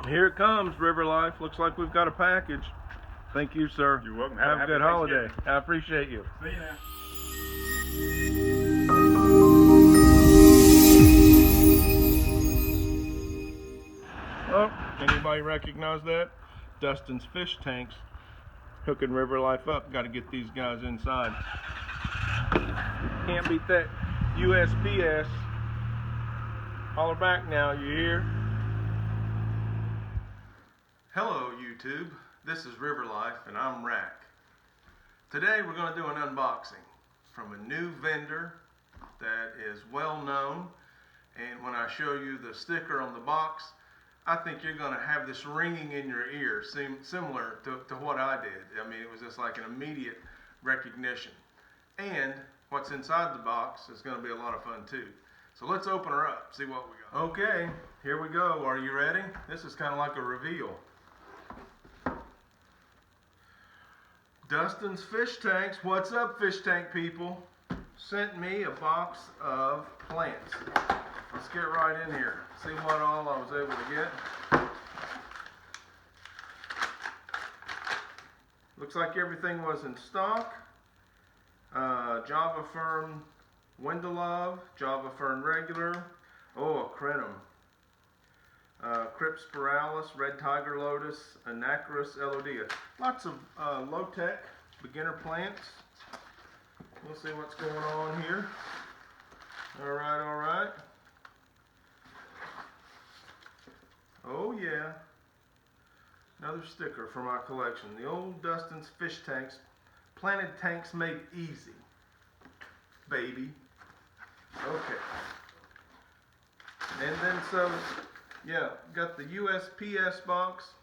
Here it comes, River Life. Looks like we've got a package. Thank you, sir. You're welcome. Have a good holiday. I appreciate you. See you now. Oh, anybody recognize that? Dustin's Fishtanks hooking River Life up. Got to get these guys inside. Can't beat that USPS. Holler back now, you hear? Hello YouTube, this is River Life and I'm Rack. Today we're going to do an unboxing from a new vendor that is well known, and when I show you the sticker on the box, I think you're going to have this ringing in your ear, similar to what I did. I mean, it was just like an immediate recognition. And what's inside the box is going to be a lot of fun too. So let's open her up, see what we got. Okay, here we go. Are you ready? This is kind of like a reveal. Dustin's Fishtanks. What's up, fish tank people? Sent me a box of plants. Let's get right in here. See what all I was able to get. Looks like everything was in stock. Java Fern Wendelove, Java Fern regular. Oh, a Crinum. Cryptocoryne, red tiger lotus, Anacharis, LOD. Lots of low-tech beginner plants. We'll see what's going on here. All right. Oh yeah, another sticker for my collection. The old Dustin's Fishtanks, planted tanks made easy, baby. Okay. And then so, yeah, got the USPS box,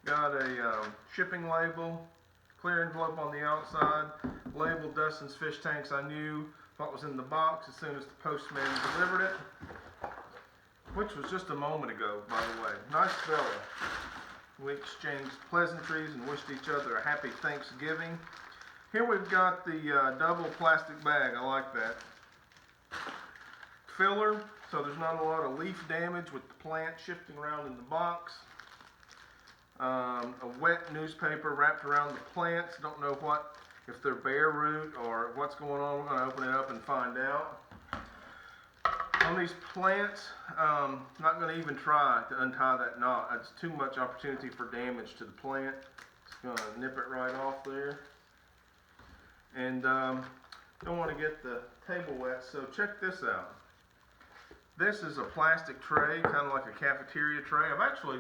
got a shipping label, clear envelope on the outside, labeled Dustin's Fishtanks. I knew what was in the box as soon as the postman delivered it, which was just a moment ago, by the way. Nice fella. We exchanged pleasantries and wished each other a happy Thanksgiving. Here we've got the double plastic bag. I like that. Filler, so there's not a lot of leaf damage with the plant shifting around in the box. A wet newspaper wrapped around the plants. Don't know if they're bare root or what's going on. We're going to open it up and find out. On these plants, not going to even try to untie that knot. It's too much opportunity for damage to the plant. Just going to nip it right off there. And don't want to get the table wet, so check this out. This is a plastic tray, kind of like a cafeteria tray. I've actually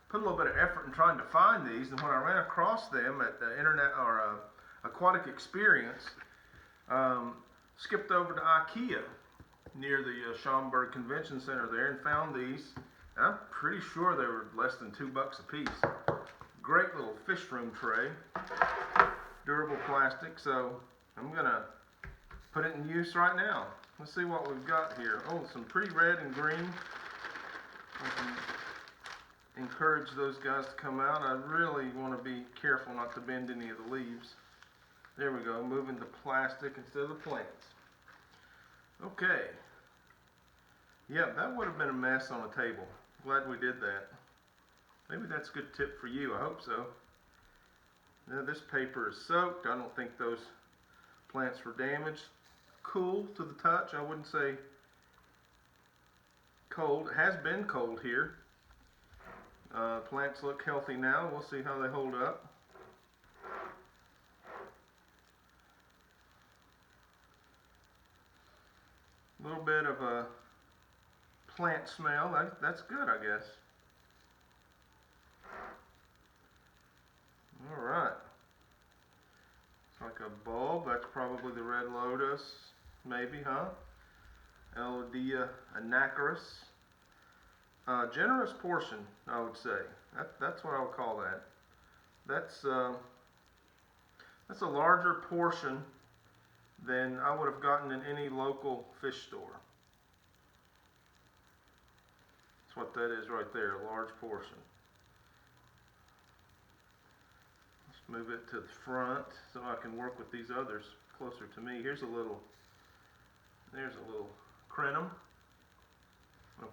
put a little bit of effort in trying to find these, and when I ran across them at the internet or Aquatic Experience, skipped over to IKEA near the Schaumburg Convention Center there and found these. I'm pretty sure they were less than $2 a piece. Great little fish room tray, durable plastic. So I'm gonna put it in use right now. Let's see what we've got here. Oh, some pretty red and green. I can encourage those guys to come out. I really want to be careful not to bend any of the leaves. There we go, moving the plastic instead of the plants. Okay. Yeah, that would have been a mess on a table. Glad we did that. Maybe that's a good tip for you. I hope so. Now this paper is soaked. I don't think those plants were damaged. Cool to the touch. I wouldn't say cold. It has been cold here. Plants look healthy now. We'll see how they hold up. A little bit of a plant smell. That's good, I guess. All right. It's like a bulb. That's probably the red lotus, maybe, huh? LOD Anacharis. Generous portion, I would say. That's what I would call that. That's a larger portion than I would have gotten in any local fish store. That's what that is right there, a large portion. Let's move it to the front so I can work with these others closer to me. There's a little Crinum.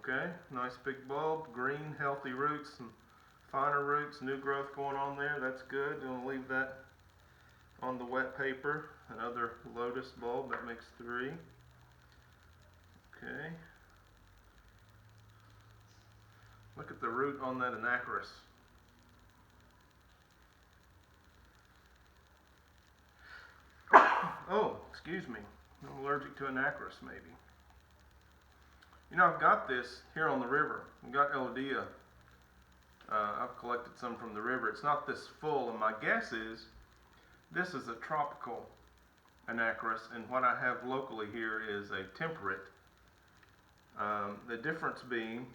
Okay, nice big bulb, green, healthy roots, some finer roots, new growth going on there. That's good. Gonna leave that on the wet paper. Another Lotus bulb, that makes 3. Okay. Look at the root on that Anacharis. Oh, excuse me. I'm allergic to Anacharis, maybe. You know, I've got this here on the river. I've got Elodea. I've collected some from the river. It's not this full, and my guess is this is a tropical Anacharis, and what I have locally here is a temperate. The difference being,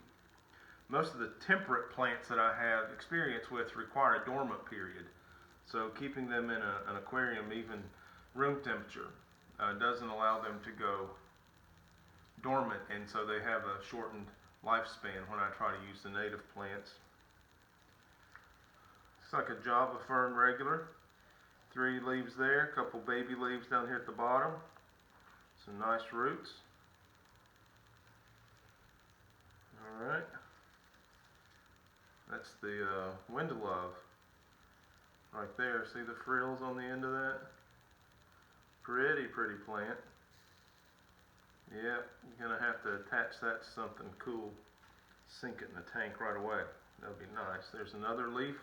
most of the temperate plants that I have experience with require a dormant period. So keeping them in an aquarium, even room temperature, doesn't allow them to go dormant, and so they have a shortened lifespan when I try to use the native plants. It's like a Java Fern regular. 3 leaves there, a couple baby leaves down here at the bottom. Some nice roots. Alright. That's the Windelove right there. See the frills on the end of that? Pretty plant. Yep, you're going to have to attach that to something cool. Sink it in the tank right away. That'll be nice. There's another leaf,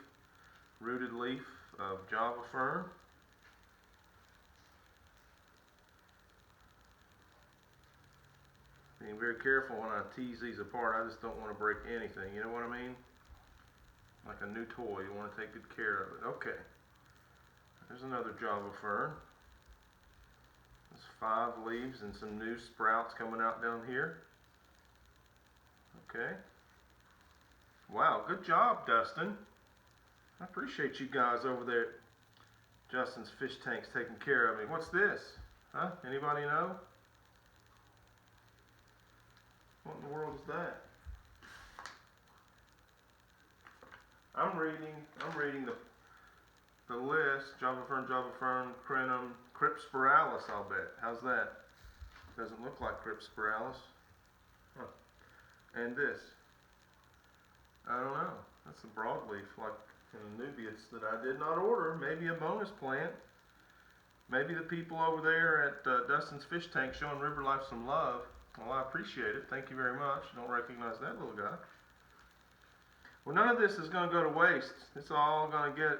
rooted leaf of Java Fern. Being very careful when I tease these apart. I just don't want to break anything. You know what I mean? Like a new toy. You want to take good care of it. Okay. There's another Java Fern. There's 5 leaves and some new sprouts coming out down here. Okay. Wow, good job, Dustin. I appreciate you guys over there at Justin's Fishtanks taking care of me. What's this? Huh? Anybody know? What in the world is that? I'm reading the list. Java Fern, Crinum, Cryptocoryne, I'll bet. How's that? Doesn't look like Cryptocoryne. Huh. And this. I don't know. That's a broadleaf, like an Anubias that I did not order. Maybe a bonus plant. Maybe the people over there at Dustin's Fish Tank showing River Life some love. Well, I appreciate it. Thank you very much. Don't recognize that little guy. Well, none of this is going to go to waste. It's all going to get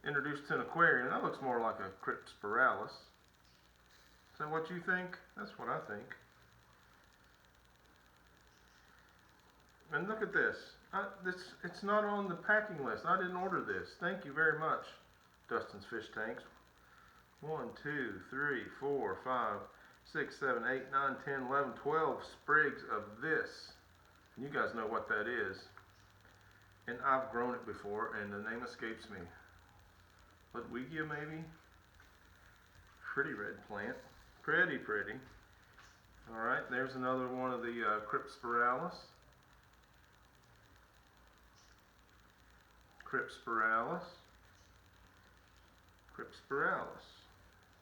introduced to an aquarium. That looks more like a Cryptocoryne. Is that what you think? That's what I think. And look at this. It's not on the packing list. I didn't order this. Thank you very much, Dustin's Fish Tanks. 1, 2, 3, 4, 5, 6, 7, 8, 9, 10, 11, 12 sprigs of this. And you guys know what that is. And I've grown it before, and the name escapes me. Ludwigia, maybe? Pretty red plant. Pretty. Alright, there's another one of the Cryptocoryne.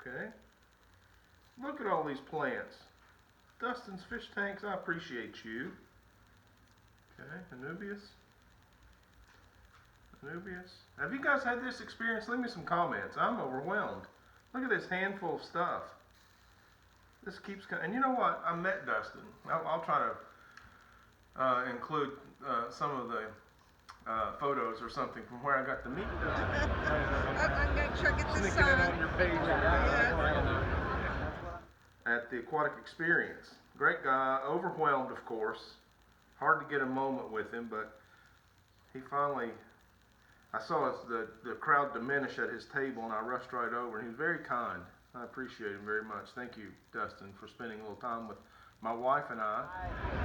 Okay. Look at all these plants. Dustin's Fish Tanks, I appreciate you. Okay, Anubias. Have you guys had this experience? Leave me some comments. I'm overwhelmed. Look at this handful of stuff. This keeps coming. And you know what? I met Dustin. I'll try to include some of the photos or something from where I got to meet Dustin. I'm going to try to get this Sneaking it on. on your page. At the Aquatic Experience. Great guy. Overwhelmed, of course. Hard to get a moment with him, but he finally... I saw the crowd diminish at his table, and I rushed right over, and he was very kind. I appreciate him very much. Thank you, Dustin, for spending a little time with my wife and I.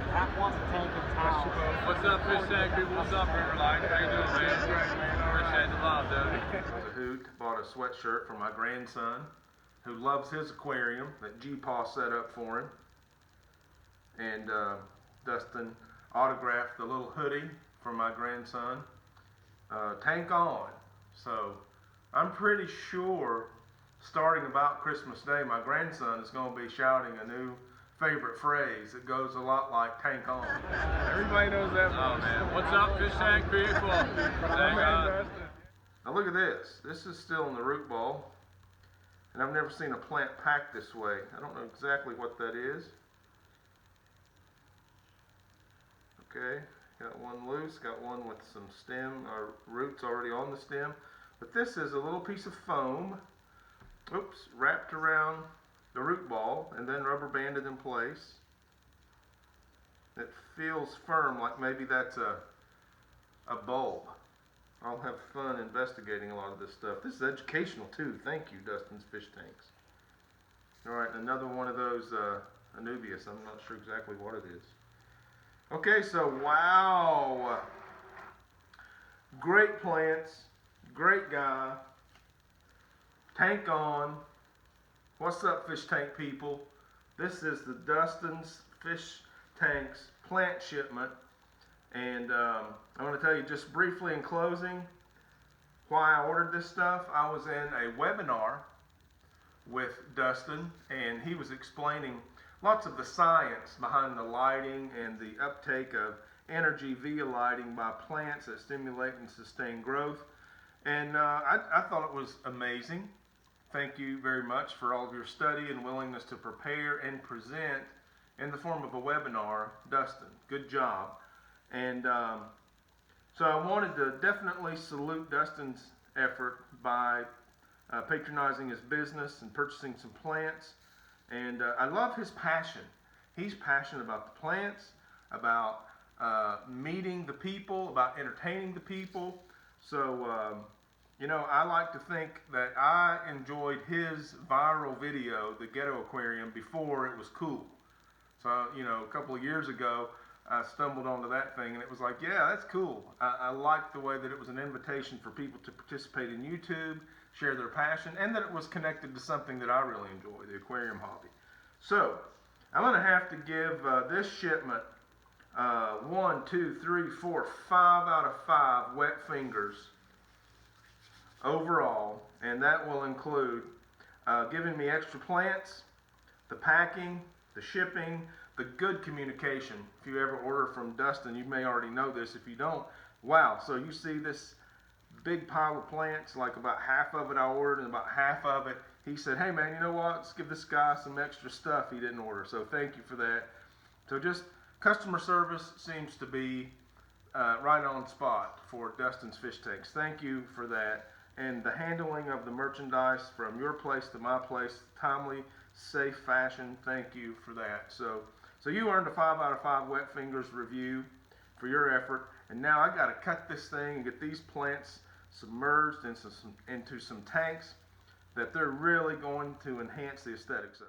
That wants to take a towel. What's up, Fish Tank people? What's up, River Life? How you doing, man? Appreciate the love, dude. It was a hoot. Bought a sweatshirt for my grandson, who loves his aquarium that G-Paw set up for him. And Dustin autographed the little hoodie for my grandson. Tank on. So I'm pretty sure starting about Christmas Day, my grandson is going to be shouting a new favorite phrase. It goes a lot like tank on. Everybody knows that. Oh man, what's up, Fishtank people? Hang on. Now look at this. This is still in the root ball. And I've never seen a plant packed this way. I don't know exactly what that is. Okay, got one loose, got one with some stem or roots already on the stem. But this is a little piece of foam, oops, wrapped around the root ball and then rubber banded in place. It feels firm, like maybe that's a bulb. I'll have fun investigating a lot of this stuff. This is educational too. Thank you, Dustin's Fishtanks. All right, another one of those Anubias. I'm not sure exactly what it is. Okay, so wow. Great plants, great guy. Tank on. What's up, fish tank people? This is the Dustin's Fishtanks plant shipment. And I'm going to tell you just briefly in closing why I ordered this stuff. I was in a webinar with Dustin, and he was explaining lots of the science behind the lighting and the uptake of energy via lighting by plants that stimulate and sustain growth. And I thought it was amazing. Thank you very much for all of your study and willingness to prepare and present in the form of a webinar, Dustin. Good job. And so I wanted to definitely salute Dustin's effort by patronizing his business and purchasing some plants. And I love his passion. He's passionate about the plants, about meeting the people, about entertaining the people. So, you know, I like to think that I enjoyed his viral video, the Ghetto Aquarium, before it was cool. So, you know, a couple of years ago, I stumbled onto that thing and it was like, yeah, that's cool. I liked the way that it was an invitation for people to participate in YouTube, share their passion, and that it was connected to something that I really enjoy, the aquarium hobby. So, I'm going to have to give this shipment 1, 2, 3, 4, 5 out of 5 wet fingers overall, and that will include giving me extra plants, the packing, the shipping, the good communication. If you ever order from Dustin, you may already know this. If you don't, wow. So you see this big pile of plants, like about half of it I ordered, and about half of it, he said, hey man, you know what? Let's give this guy some extra stuff he didn't order. So thank you for that. So just customer service seems to be right on spot for Dustin's Fishtanks. Thank you for that. And the handling of the merchandise from your place to my place, timely, safe fashion, thank you for that. So you earned a 5 out of 5 wet fingers review for your effort. And now I got to cut this thing and get these plants submerged into some tanks that they're really going to enhance the aesthetics of.